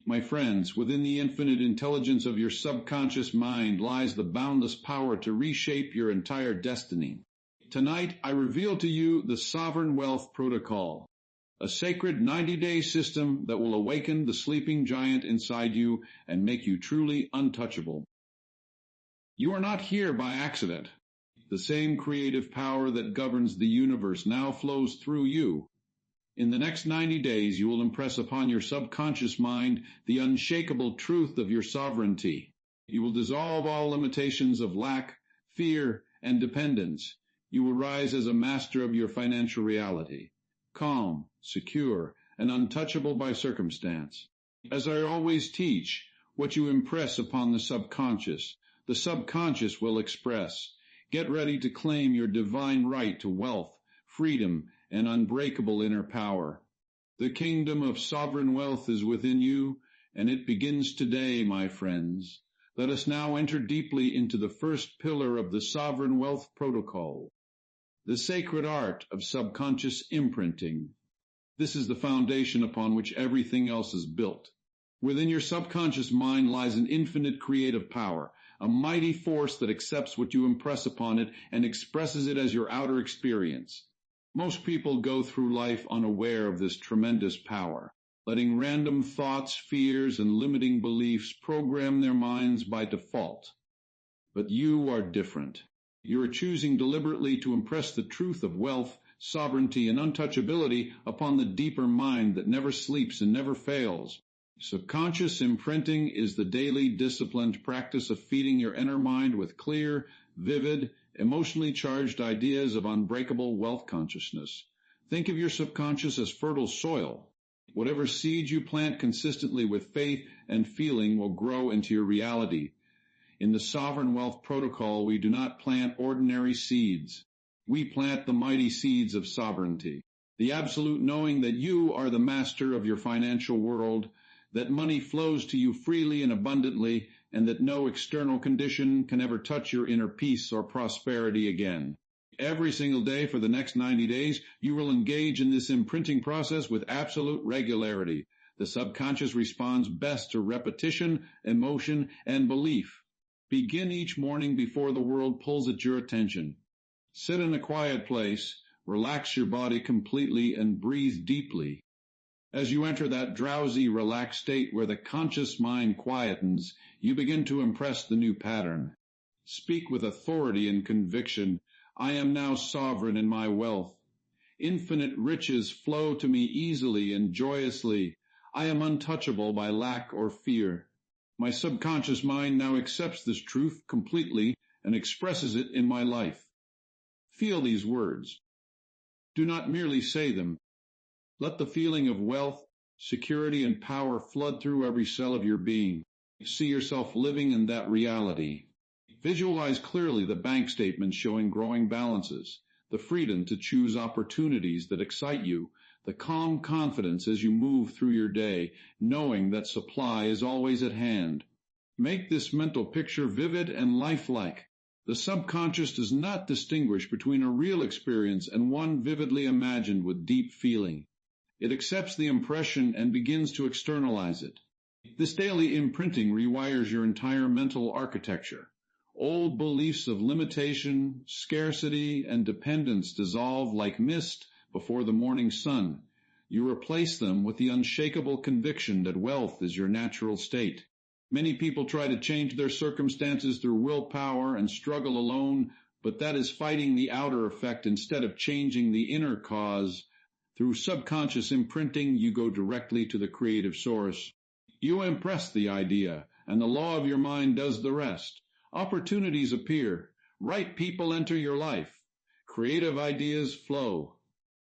My friends, within the infinite intelligence of your subconscious mind lies the boundless power to reshape your entire destiny. Tonight, I reveal to you the Sovereign Wealth Protocol, a sacred 90-day system that will awaken the sleeping giant inside you and make you truly untouchable. You are not here by accident. The same creative power that governs the universe now flows through you. In the next 90 days, you will impress upon your subconscious mind the unshakable truth of your sovereignty. You will dissolve all limitations of lack, fear, and dependence. You will rise as a master of your financial reality, calm, secure, and untouchable by circumstance. As I always teach, what you impress upon the subconscious will express. Get ready to claim your divine right to wealth, freedom, and unbreakable inner power. The kingdom of sovereign wealth is within you, and it begins today, my friends. Let us now enter deeply into the first pillar of the Sovereign Wealth Protocol, the sacred art of subconscious imprinting. This is the foundation upon which everything else is built. Within your subconscious mind lies an infinite creative power, a mighty force that accepts what you impress upon it and expresses it as your outer experience. Most people go through life unaware of this tremendous power, letting random thoughts, fears, and limiting beliefs program their minds by default. But you are different. You are choosing deliberately to impress the truth of wealth, sovereignty, and untouchability upon the deeper mind that never sleeps and never fails. Subconscious imprinting is the daily disciplined practice of feeding your inner mind with clear, vivid, emotionally charged ideas of unbreakable wealth consciousness. Think of your subconscious as fertile soil. Whatever seeds you plant consistently with faith and feeling will grow into your reality. In the Sovereign Wealth Protocol, we do not plant ordinary seeds. We plant the mighty seeds of sovereignty, the absolute knowing that you are the master of your financial world, that money flows to you freely and abundantly, and that no external condition can ever touch your inner peace or prosperity again. Every single day for the next 90 days, you will engage in this imprinting process with absolute regularity. The subconscious responds best to repetition, emotion, and belief. Begin each morning before the world pulls at your attention. Sit in a quiet place, relax your body completely, and breathe deeply. As you enter that drowsy, relaxed state where the conscious mind quietens, you begin to impress the new pattern. Speak with authority and conviction. I am now sovereign in my wealth. Infinite riches flow to me easily and joyously. I am untouchable by lack or fear. My subconscious mind now accepts this truth completely and expresses it in my life. Feel these words. Do not merely say them. Let the feeling of wealth, security, and power flood through every cell of your being. See yourself living in that reality. Visualize clearly the bank statements showing growing balances, the freedom to choose opportunities that excite you, the calm confidence as you move through your day, knowing that supply is always at hand. Make this mental picture vivid and lifelike. The subconscious does not distinguish between a real experience and one vividly imagined with deep feeling. It accepts the impression and begins to externalize it. This daily imprinting rewires your entire mental architecture. Old beliefs of limitation, scarcity, and dependence dissolve like mist before the morning sun. You replace them with the unshakable conviction that wealth is your natural state. Many people try to change their circumstances through willpower and struggle alone, but that is fighting the outer effect instead of changing the inner cause. Through subconscious imprinting, you go directly to the creative source. You impress the idea, and the law of your mind does the rest. Opportunities appear. Right people enter your life. Creative ideas flow.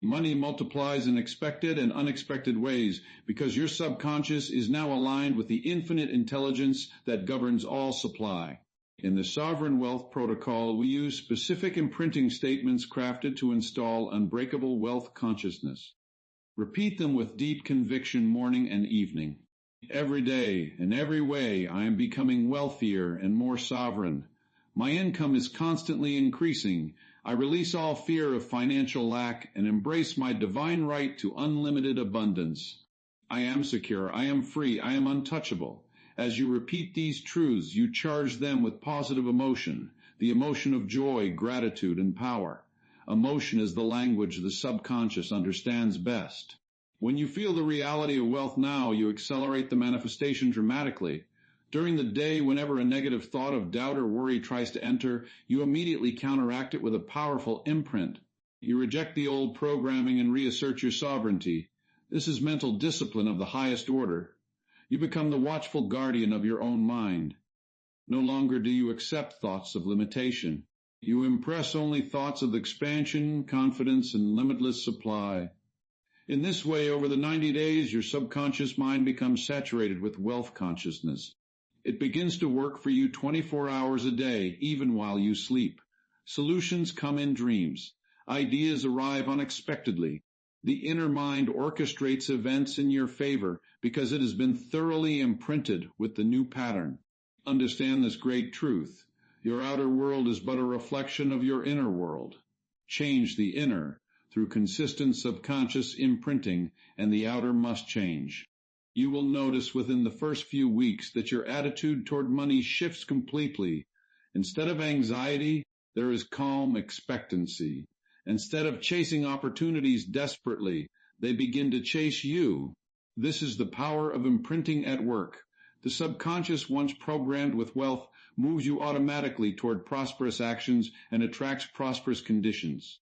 Money multiplies in expected and unexpected ways because your subconscious is now aligned with the infinite intelligence that governs all supply. In the Sovereign Wealth Protocol, we use specific imprinting statements crafted to install unbreakable wealth consciousness. Repeat them with deep conviction morning and evening. Every day, in every way, I am becoming wealthier and more sovereign. My income is constantly increasing. I release all fear of financial lack and embrace my divine right to unlimited abundance. I am secure, I am free, I am untouchable. As you repeat these truths, you charge them with positive emotion, the emotion of joy, gratitude, and power. Emotion is the language the subconscious understands best. When you feel the reality of wealth now, you accelerate the manifestation dramatically. During the day, whenever a negative thought of doubt or worry tries to enter, you immediately counteract it with a powerful imprint. You reject the old programming and reassert your sovereignty. This is mental discipline of the highest order. You become the watchful guardian of your own mind. No longer do you accept thoughts of limitation. You impress only thoughts of expansion, confidence, and limitless supply. In this way, over the 90 days, your subconscious mind becomes saturated with wealth consciousness. It begins to work for you 24 hours a day, even while you sleep. Solutions come in dreams. Ideas arrive unexpectedly. The inner mind orchestrates events in your favor because it has been thoroughly imprinted with the new pattern. Understand this great truth. Your outer world is but a reflection of your inner world. Change the inner through consistent subconscious imprinting, and the outer must change. You will notice within the first few weeks that your attitude toward money shifts completely. Instead of anxiety, there is calm expectancy. Instead of chasing opportunities desperately, they begin to chase you. This is the power of imprinting at work. The subconscious, once programmed with wealth, moves you automatically toward prosperous actions and attracts prosperous conditions.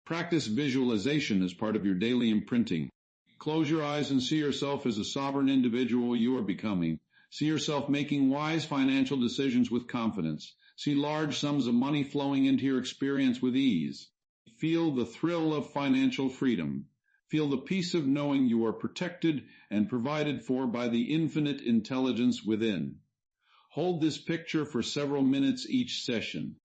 Practice visualization as part of your daily imprinting. Close your eyes and see yourself as a sovereign individual you are becoming. See yourself making wise financial decisions with confidence. See large sums of money flowing into your experience with ease. Feel the thrill of financial freedom. Feel the peace of knowing you are protected and provided for by the infinite intelligence within. Hold this picture for several minutes each session.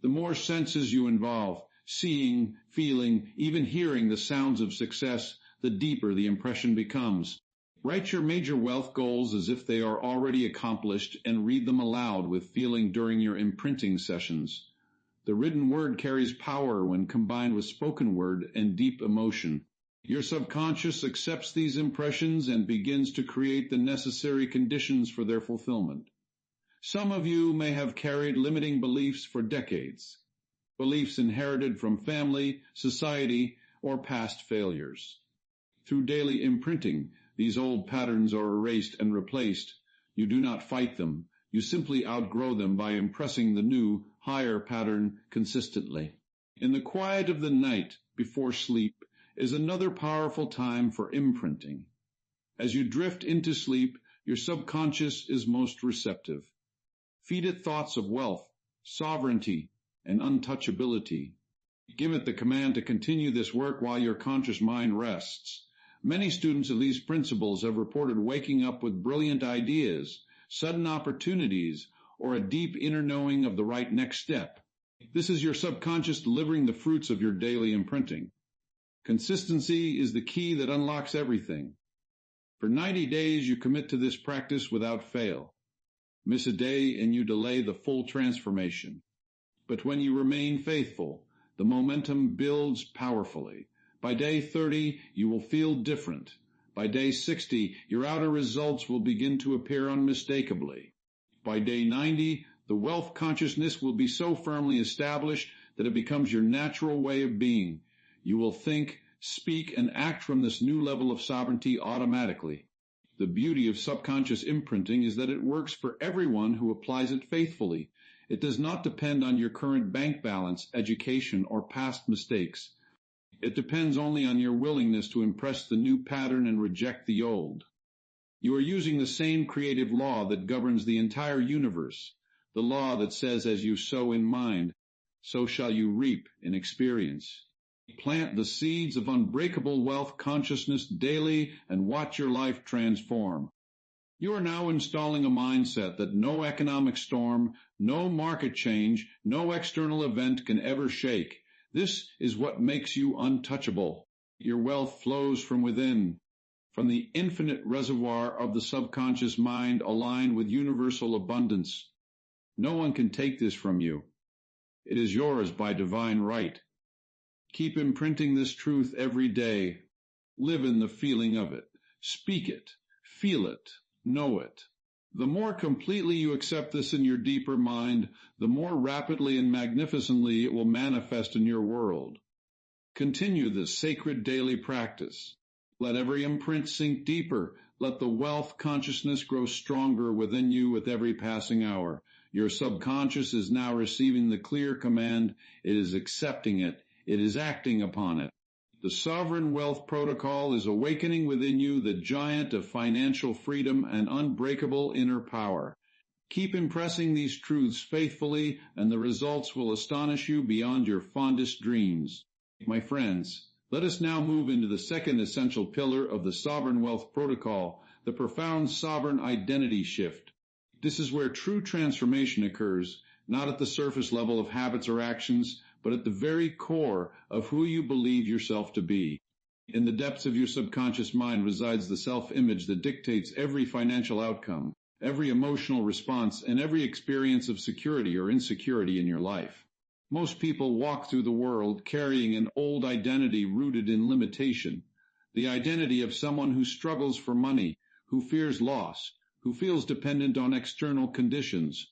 The more senses you involve, seeing, feeling, even hearing the sounds of success, the deeper the impression becomes. Write your major wealth goals as if they are already accomplished and read them aloud with feeling during your imprinting sessions. The written word carries power when combined with spoken word and deep emotion. Your subconscious accepts these impressions and begins to create the necessary conditions for their fulfillment. Some of you may have carried limiting beliefs for decades, beliefs inherited from family, society, or past failures. Through daily imprinting, these old patterns are erased and replaced. You do not fight them. You simply outgrow them by impressing the new, higher pattern consistently. In the quiet of the night before sleep is another powerful time for imprinting. As you drift into sleep, your subconscious is most receptive. Feed it thoughts of wealth, sovereignty, and untouchability. Give it the command to continue this work while your conscious mind rests. Many students of these principles have reported waking up with brilliant ideas, sudden opportunities, or a deep inner knowing of the right next step. This is your subconscious delivering the fruits of your daily imprinting. Consistency is the key that unlocks everything. For 90 days, you commit to this practice without fail. Miss a day and you delay the full transformation. But when you remain faithful, the momentum builds powerfully. By day 30, you will feel different. By day 60, your outer results will begin to appear unmistakably. By day 90, the wealth consciousness will be so firmly established that it becomes your natural way of being. You will think, speak, and act from this new level of sovereignty automatically. The beauty of subconscious imprinting is that it works for everyone who applies it faithfully. It does not depend on your current bank balance, education, or past mistakes. It depends only on your willingness to impress the new pattern and reject the old. You are using the same creative law that governs the entire universe, the law that says, as you sow in mind, so shall you reap in experience. Plant the seeds of unbreakable wealth consciousness daily and watch your life transform. You are now installing a mindset that no economic storm, no market change, no external event can ever shake. This is what makes you untouchable. Your wealth flows from within, from the infinite reservoir of the subconscious mind aligned with universal abundance. No one can take this from you. It is yours by divine right. Keep imprinting this truth every day. Live in the feeling of it. Speak it, feel it, know it. The more completely you accept this in your deeper mind, the more rapidly and magnificently it will manifest in your world. Continue this sacred daily practice. Let every imprint sink deeper. Let the wealth consciousness grow stronger within you with every passing hour. Your subconscious is now receiving the clear command. It is accepting it. It is acting upon it. The Sovereign Wealth Protocol is awakening within you the giant of financial freedom and unbreakable inner power. Keep impressing these truths faithfully, and the results will astonish you beyond your fondest dreams. My friends, let us now move into the second essential pillar of the Sovereign Wealth Protocol, the profound sovereign identity shift. This is where true transformation occurs, not at the surface level of habits or actions, but at the very core of who you believe yourself to be. In the depths of your subconscious mind resides the self-image that dictates every financial outcome, every emotional response, and every experience of security or insecurity in your life. Most people walk through the world carrying an old identity rooted in limitation, the identity of someone who struggles for money, who fears loss, who feels dependent on external conditions.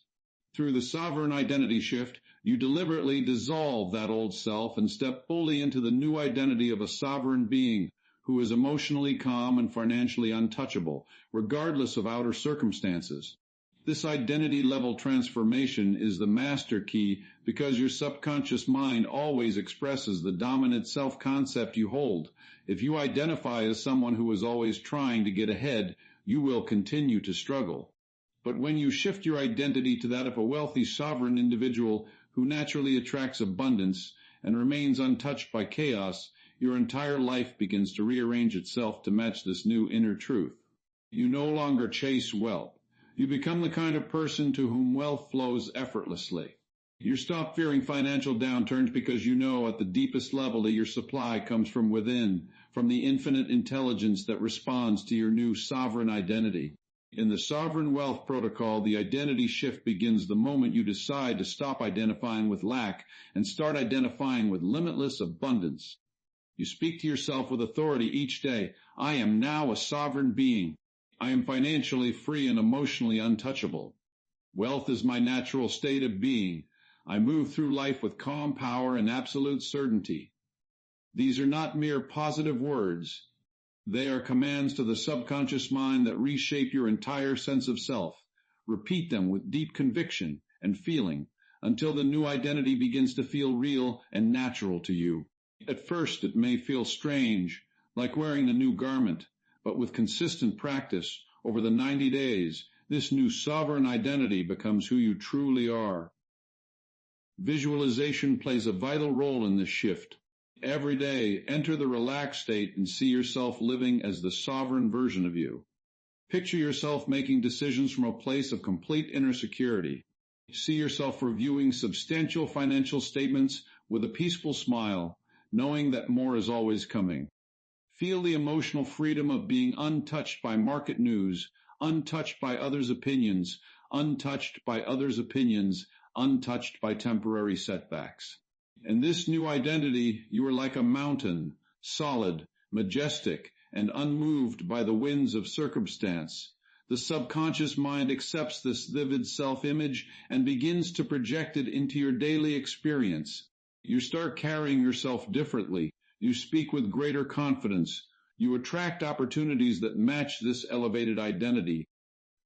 Through the sovereign identity shift, you deliberately dissolve that old self and step fully into the new identity of a sovereign being who is emotionally calm and financially untouchable, regardless of outer circumstances. This identity-level transformation is the master key because your subconscious mind always expresses the dominant self-concept you hold. If you identify as someone who is always trying to get ahead, you will continue to struggle. But when you shift your identity to that of a wealthy, sovereign individual who naturally attracts abundance and remains untouched by chaos, your entire life begins to rearrange itself to match this new inner truth. You no longer chase wealth. You become the kind of person to whom wealth flows effortlessly. You stop fearing financial downturns because you know at the deepest level that your supply comes from within, from the infinite intelligence that responds to your new sovereign identity. In the Sovereign Wealth Protocol, the identity shift begins the moment you decide to stop identifying with lack and start identifying with limitless abundance. You speak to yourself with authority each day. I am now a sovereign being. I am financially free and emotionally untouchable. Wealth is my natural state of being. I move through life with calm power and absolute certainty. These are not mere positive words. They are commands to the subconscious mind that reshape your entire sense of self. Repeat them with deep conviction and feeling until the new identity begins to feel real and natural to you. At first, it may feel strange, like wearing a new garment, but with consistent practice over the 90 days, this new sovereign identity becomes who you truly are. Visualization plays a vital role in this shift. Every day, enter the relaxed state and see yourself living as the sovereign version of you. Picture yourself making decisions from a place of complete inner security. See yourself reviewing substantial financial statements with a peaceful smile, knowing that more is always coming. Feel the emotional freedom of being untouched by market news, untouched by others' opinions, untouched by others' opinions, untouched by temporary setbacks. In this new identity, you are like a mountain, solid, majestic, and unmoved by the winds of circumstance. The subconscious mind accepts this vivid self-image and begins to project it into your daily experience. You start carrying yourself differently. You speak with greater confidence. You attract opportunities that match this elevated identity.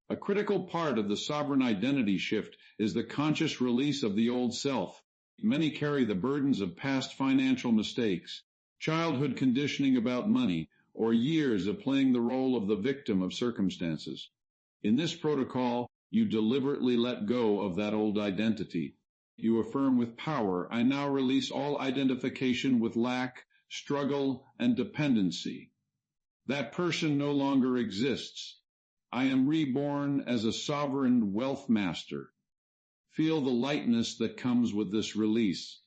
A critical part of the sovereign identity shift is the conscious release of the old self. Many carry the burdens of past financial mistakes, childhood conditioning about money, or years of playing the role of the victim of circumstances. In this protocol, you deliberately let go of that old identity. You affirm with power, I now release all identification with lack, struggle, and dependency. That person no longer exists. I am reborn as a sovereign wealth master. Feel the lightness that comes with this release.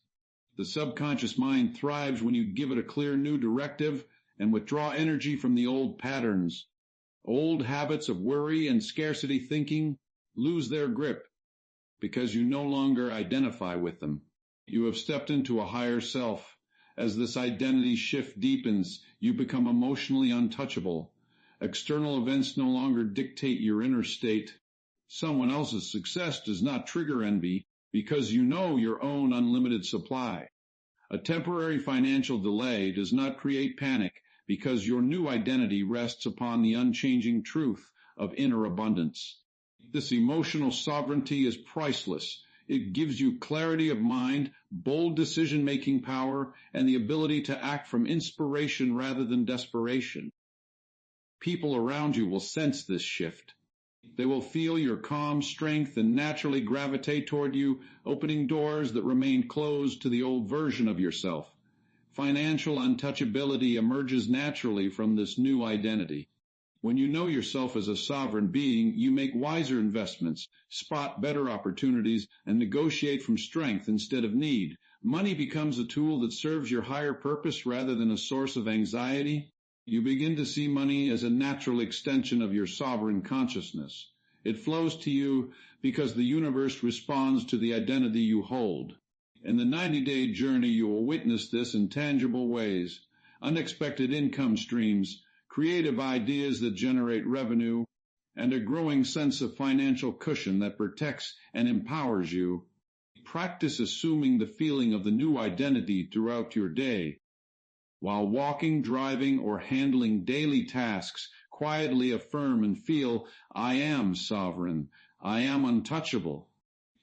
The subconscious mind thrives when you give it a clear new directive and withdraw energy from the old patterns. Old habits of worry and scarcity thinking lose their grip because you no longer identify with them. You have stepped into a higher self. As this identity shift deepens, you become emotionally untouchable. External events no longer dictate your inner state. Someone else's success does not trigger envy because you know your own unlimited supply. A temporary financial delay does not create panic because your new identity rests upon the unchanging truth of inner abundance. This emotional sovereignty is priceless. It gives you clarity of mind, bold decision-making power, and the ability to act from inspiration rather than desperation. People around you will sense this shift. They will feel your calm strength and naturally gravitate toward you, opening doors that remained closed to the old version of yourself. Financial untouchability emerges naturally from this new identity. When you know yourself as a sovereign being, you make wiser investments, spot better opportunities, and negotiate from strength instead of need. Money becomes a tool that serves your higher purpose rather than a source of anxiety. You begin to see money as a natural extension of your sovereign consciousness. It flows to you because the universe responds to the identity you hold. In the 90-day journey, you will witness this in tangible ways. Unexpected income streams, creative ideas that generate revenue, and a growing sense of financial cushion that protects and empowers you. Practice assuming the feeling of the new identity throughout your day. While walking, driving, or handling daily tasks, quietly affirm and feel, I am sovereign, I am untouchable.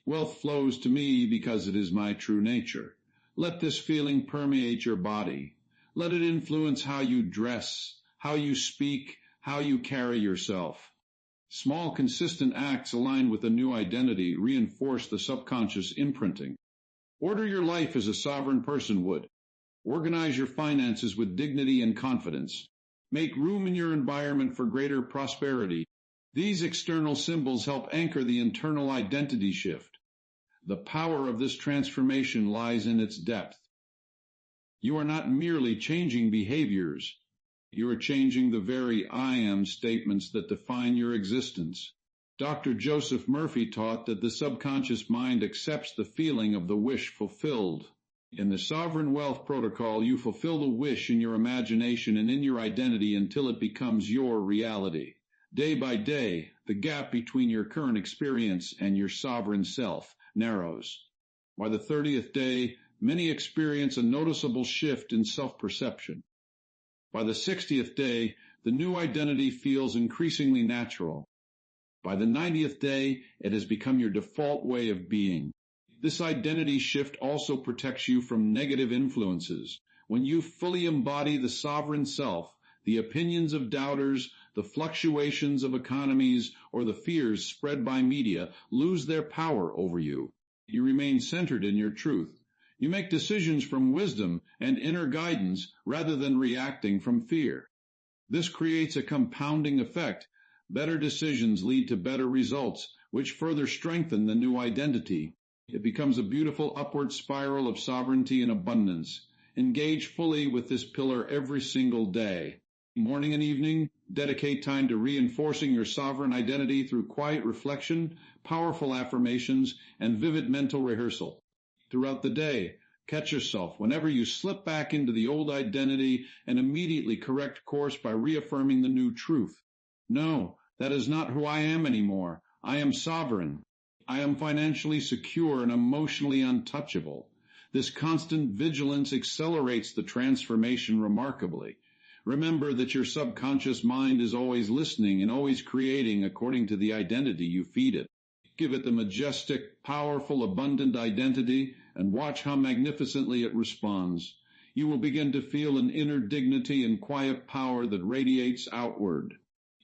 Wealth flows to me because it is my true nature. Let this feeling permeate your body. Let it influence how you dress, how you speak, how you carry yourself. Small, consistent acts aligned with a new identity reinforce the subconscious imprinting. Order your life as a sovereign person would. Organize your finances with dignity and confidence. Make room in your environment for greater prosperity. These external symbols help anchor the internal identity shift. The power of this transformation lies in its depth. You are not merely changing behaviors. You are changing the very I am statements that define your existence. Dr. Joseph Murphy taught that the subconscious mind accepts the feeling of the wish fulfilled. In the Sovereign Wealth Protocol, you fulfill the wish in your imagination and in your identity until it becomes your reality. Day by day, the gap between your current experience and your sovereign self narrows. By the 30th day, many experience a noticeable shift in self-perception. By the 60th day, the new identity feels increasingly natural. By the 90th day, it has become your default way of being. This identity shift also protects you from negative influences. When you fully embody the sovereign self, the opinions of doubters, the fluctuations of economies, or the fears spread by media lose their power over you. You remain centered in your truth. You make decisions from wisdom and inner guidance rather than reacting from fear. This creates a compounding effect. Better decisions lead to better results, which further strengthen the new identity. It becomes a beautiful upward spiral of sovereignty and abundance. Engage fully with this pillar every single day. Morning and evening, dedicate time to reinforcing your sovereign identity through quiet reflection, powerful affirmations, and vivid mental rehearsal. Throughout the day, catch yourself whenever you slip back into the old identity and immediately correct course by reaffirming the new truth. No, that is not who I am anymore. I am sovereign. I am financially secure and emotionally untouchable. This constant vigilance accelerates the transformation remarkably. Remember that your subconscious mind is always listening and always creating according to the identity you feed it. Give it the majestic, powerful, abundant identity and watch how magnificently it responds. You will begin to feel an inner dignity and quiet power that radiates outward.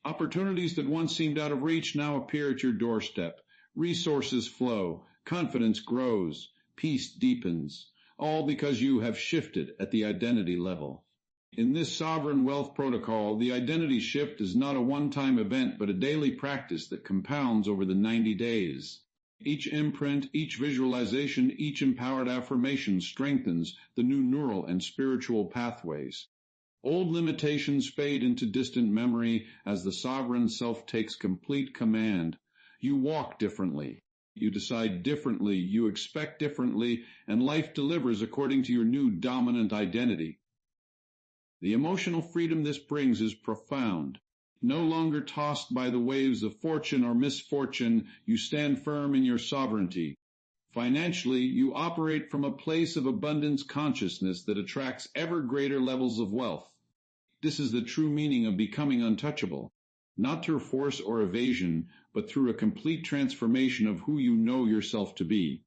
Opportunities that once seemed out of reach now appear at your doorstep. Resources flow, confidence grows, peace deepens, all because you have shifted at the identity level. In this Sovereign Wealth Protocol, the identity shift is not a one-time event, but a daily practice that compounds over the 90 days. Each imprint, each visualization, each empowered affirmation strengthens the new neural and spiritual pathways. Old limitations fade into distant memory as the sovereign self takes complete command. You walk differently. You decide differently. You expect differently, and life delivers according to your new dominant identity. The emotional freedom this brings is profound. No longer tossed by the waves of fortune or misfortune, you stand firm in your sovereignty. Financially, you operate from a place of abundance consciousness that attracts ever greater levels of wealth. This is the true meaning of becoming untouchable, not through force or evasion, but through a complete transformation of who you know yourself to be.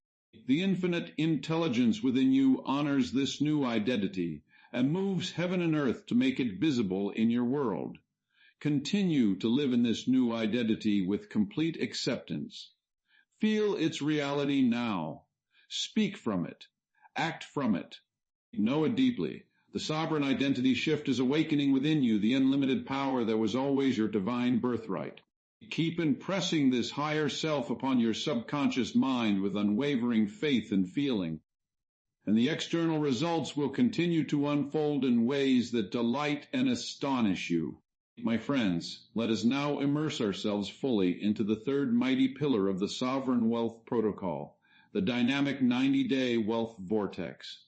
The infinite intelligence within you honors this new identity and moves heaven and earth to make it visible in your world. Continue to live in this new identity with complete acceptance. Feel its reality now. Speak from it. Act from it. Know it deeply. The sovereign identity shift is awakening within you the unlimited power that was always your divine birthright. Keep impressing this higher self upon your subconscious mind with unwavering faith and feeling, and the external results will continue to unfold in ways that delight and astonish you. My friends, let us now immerse ourselves fully into the third mighty pillar of the Sovereign Wealth Protocol, the dynamic 90-day Wealth Vortex.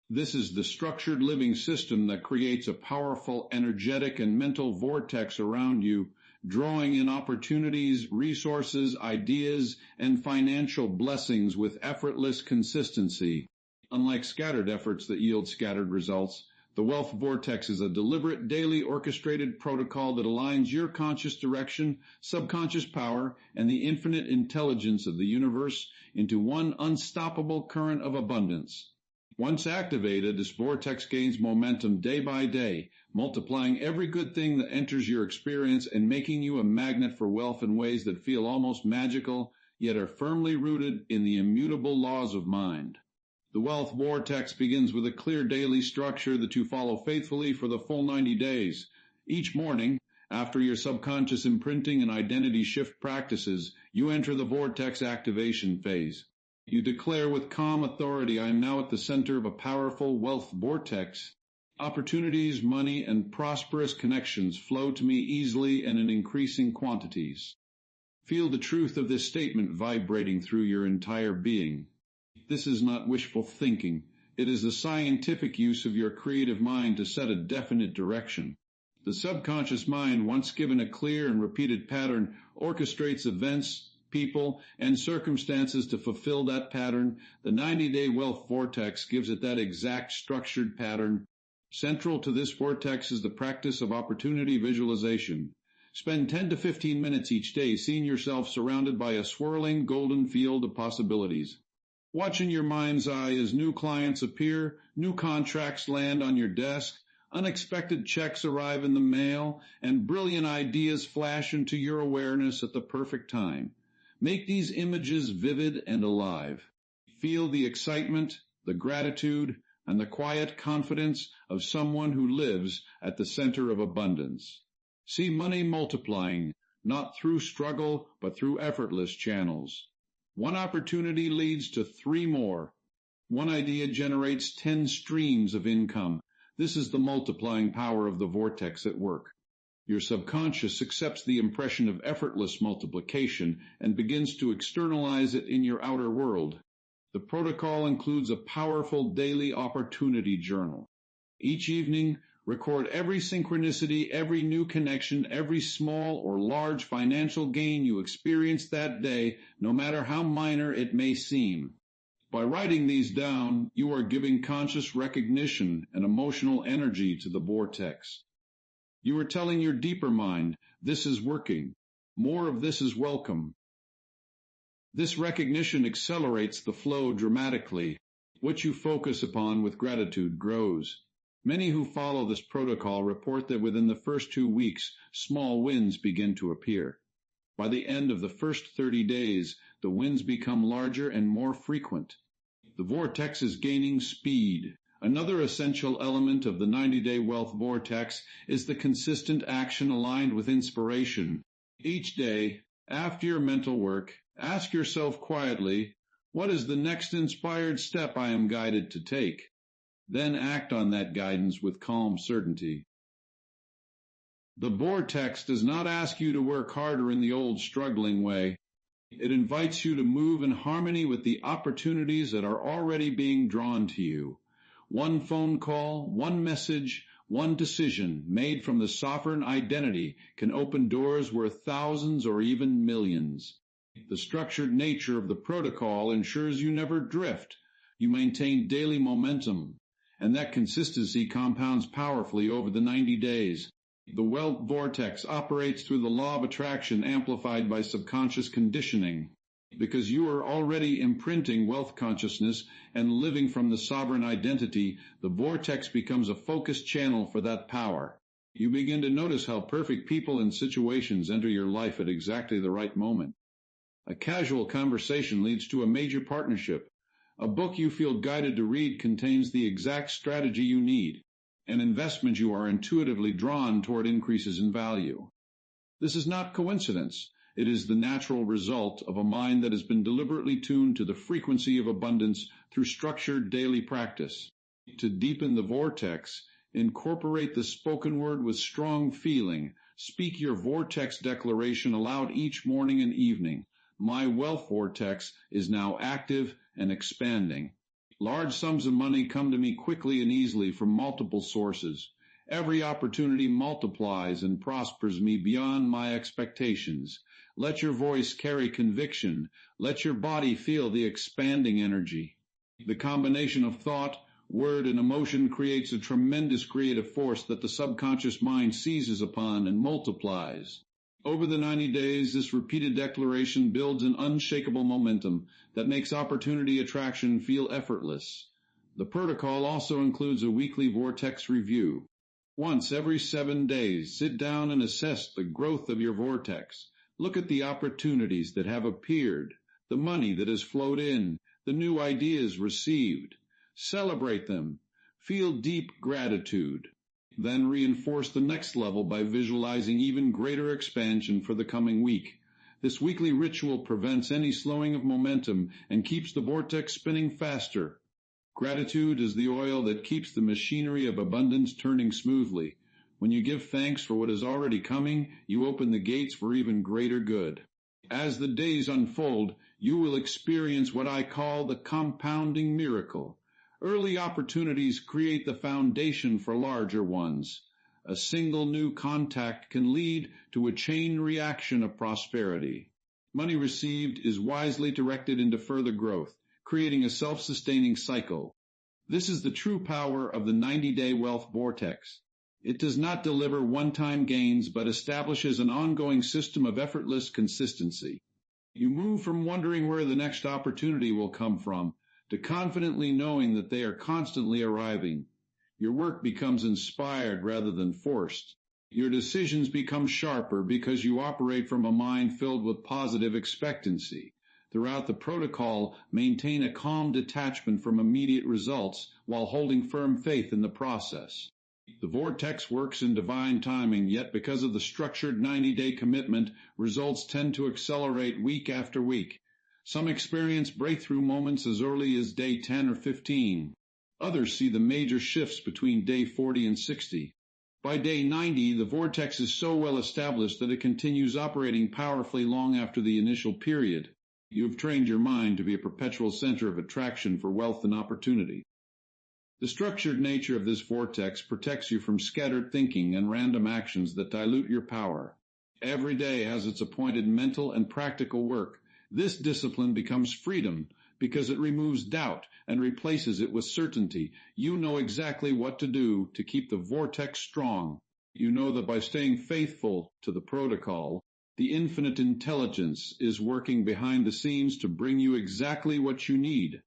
This is the structured living system that creates a powerful, energetic, and mental vortex around you, drawing in opportunities, resources, ideas, and financial blessings with effortless consistency. Unlike scattered efforts that yield scattered results, the Wealth Vortex is a deliberate, daily orchestrated protocol that aligns your conscious direction, subconscious power, and the infinite intelligence of the universe into one unstoppable current of abundance. Once activated, this vortex gains momentum day by day, multiplying every good thing that enters your experience and making you a magnet for wealth in ways that feel almost magical, yet are firmly rooted in the immutable laws of mind. The Wealth Vortex begins with a clear daily structure that you follow faithfully for the full 90 days. Each morning, after your subconscious imprinting and identity shift practices, you enter the vortex activation phase. You declare with calm authority, I am now at the center of a powerful wealth vortex. Opportunities, money, and prosperous connections flow to me easily and in increasing quantities. Feel the truth of this statement vibrating through your entire being. This is not wishful thinking. It is the scientific use of your creative mind to set a definite direction. The subconscious mind, once given a clear and repeated pattern, orchestrates events, people, and circumstances to fulfill that pattern. The 90-day Wealth Vortex gives it that exact structured pattern. Central to this vortex is the practice of opportunity visualization. Spend 10 to 15 minutes each day seeing yourself surrounded by a swirling golden field of possibilities. Watch in your mind's eye as new clients appear, new contracts land on your desk, unexpected checks arrive in the mail, and brilliant ideas flash into your awareness at the perfect time. Make these images vivid and alive. Feel the excitement, the gratitude, and the quiet confidence of someone who lives at the center of abundance. See money multiplying, not through struggle, but through effortless channels. One opportunity leads to 3 more. One idea generates 10 streams of income. This is the multiplying power of the vortex at work. Your subconscious accepts the impression of effortless multiplication and begins to externalize it in your outer world. The protocol includes a powerful daily opportunity journal. Each evening, record every synchronicity, every new connection, every small or large financial gain you experienced that day, no matter how minor it may seem. By writing these down, you are giving conscious recognition and emotional energy to the vortex. You are telling your deeper mind, this is working. More of this is welcome. This recognition accelerates the flow dramatically. What you focus upon with gratitude grows. Many who follow this protocol report that within the first 2 weeks, small wins begin to appear. By the end of the first 30 days, the wins become larger and more frequent. The vortex is gaining speed. Another essential element of the 90-day Wealth Vortex is the consistent action aligned with inspiration. Each day, after your mental work, ask yourself quietly, what is the next inspired step I am guided to take? Then act on that guidance with calm certainty. The vortex does not ask you to work harder in the old struggling way. It invites you to move in harmony with the opportunities that are already being drawn to you. One phone call, one message, One decision made from the sovereign identity can open doors worth thousands or even millions. The structured nature of the protocol ensures you never drift. You maintain daily momentum, and that consistency compounds powerfully over the 90 days. The Wealth Vortex operates through the law of attraction amplified by subconscious conditioning. Because you are already imprinting wealth consciousness and living from the sovereign identity, the vortex becomes a focused channel for that power. You begin to notice how perfect people and situations enter your life at exactly the right moment. A casual conversation leads to a major partnership. A book you feel guided to read contains the exact strategy you need. An investment you are intuitively drawn toward increases in value. This is not coincidence. It is the natural result of a mind that has been deliberately tuned to the frequency of abundance through structured daily practice. To deepen the vortex, incorporate the spoken word with strong feeling. Speak your vortex declaration aloud each morning and evening. My wealth vortex is now active and expanding. Large sums of money come to me quickly and easily from multiple sources. Every opportunity multiplies and prospers me beyond my expectations. Let your voice carry conviction. Let your body feel the expanding energy. The combination of thought, word, and emotion creates a tremendous creative force that the subconscious mind seizes upon and multiplies. Over the 90 days, this repeated declaration builds an unshakable momentum that makes opportunity attraction feel effortless. The protocol also includes a weekly vortex review. Once every 7 days, sit down and assess the growth of your vortex. Look at the opportunities that have appeared, the money that has flowed in, the new ideas received. Celebrate them. Feel deep gratitude. Then reinforce the next level by visualizing even greater expansion for the coming week. This weekly ritual prevents any slowing of momentum and keeps the vortex spinning faster. Gratitude is the oil that keeps the machinery of abundance turning smoothly. When you give thanks for what is already coming, you open the gates for even greater good. As the days unfold, you will experience what I call the compounding miracle. Early opportunities create the foundation for larger ones. A single new contact can lead to a chain reaction of prosperity. Money received is wisely directed into further growth, creating a self-sustaining cycle. This is the true power of the 90-day wealth vortex. It does not deliver one-time gains, but establishes an ongoing system of effortless consistency. You move from wondering where the next opportunity will come from to confidently knowing that they are constantly arriving. Your work becomes inspired rather than forced. Your decisions become sharper because you operate from a mind filled with positive expectancy. Throughout the protocol, maintain a calm detachment from immediate results while holding firm faith in the process. The vortex works in divine timing, yet because of the structured 90-day commitment, results tend to accelerate week after week. Some experience breakthrough moments as early as day 10 or 15. Others see the major shifts between day 40 and 60. By day 90, the vortex is so well established that it continues operating powerfully long after the initial period. You have trained your mind to be a perpetual center of attraction for wealth and opportunity. The structured nature of this vortex protects you from scattered thinking and random actions that dilute your power. Every day has its appointed mental and practical work. This discipline becomes freedom because it removes doubt and replaces it with certainty. You know exactly what to do to keep the vortex strong. You know that by staying faithful to the protocol, the infinite intelligence is working behind the scenes to bring you exactly what you need.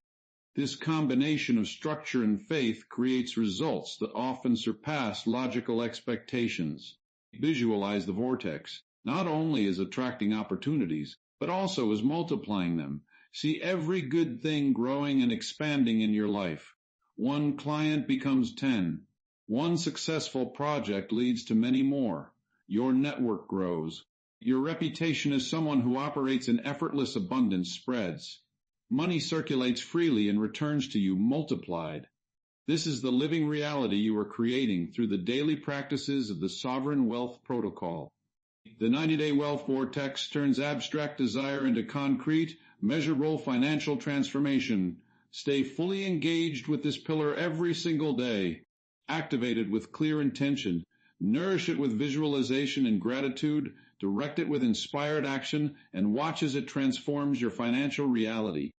This combination of structure and faith creates results that often surpass logical expectations. Visualize the vortex, not only as attracting opportunities, but also as multiplying them. See every good thing growing and expanding in your life. One client becomes 10. One successful project leads to many more. Your network grows. Your reputation as someone who operates in effortless abundance spreads. Money circulates freely and returns to you multiplied. This is the living reality you are creating through the daily practices of the Sovereign Wealth Protocol. The 90-day wealth vortex turns abstract desire into concrete, measurable financial transformation. Stay fully engaged with this pillar every single day. Activate it with clear intention. Nourish it with visualization and gratitude. Direct it with inspired action, and watch as it transforms your financial reality.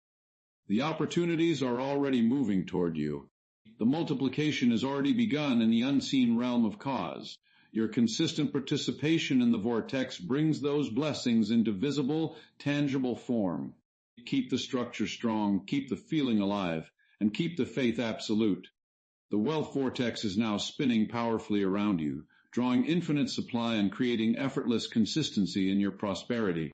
The opportunities are already moving toward you. The multiplication has already begun in the unseen realm of cause. Your consistent participation in the vortex brings those blessings into visible, tangible form. Keep the structure strong, keep the feeling alive, and keep the faith absolute. The wealth vortex is now spinning powerfully around you, drawing infinite supply and creating effortless consistency in your prosperity.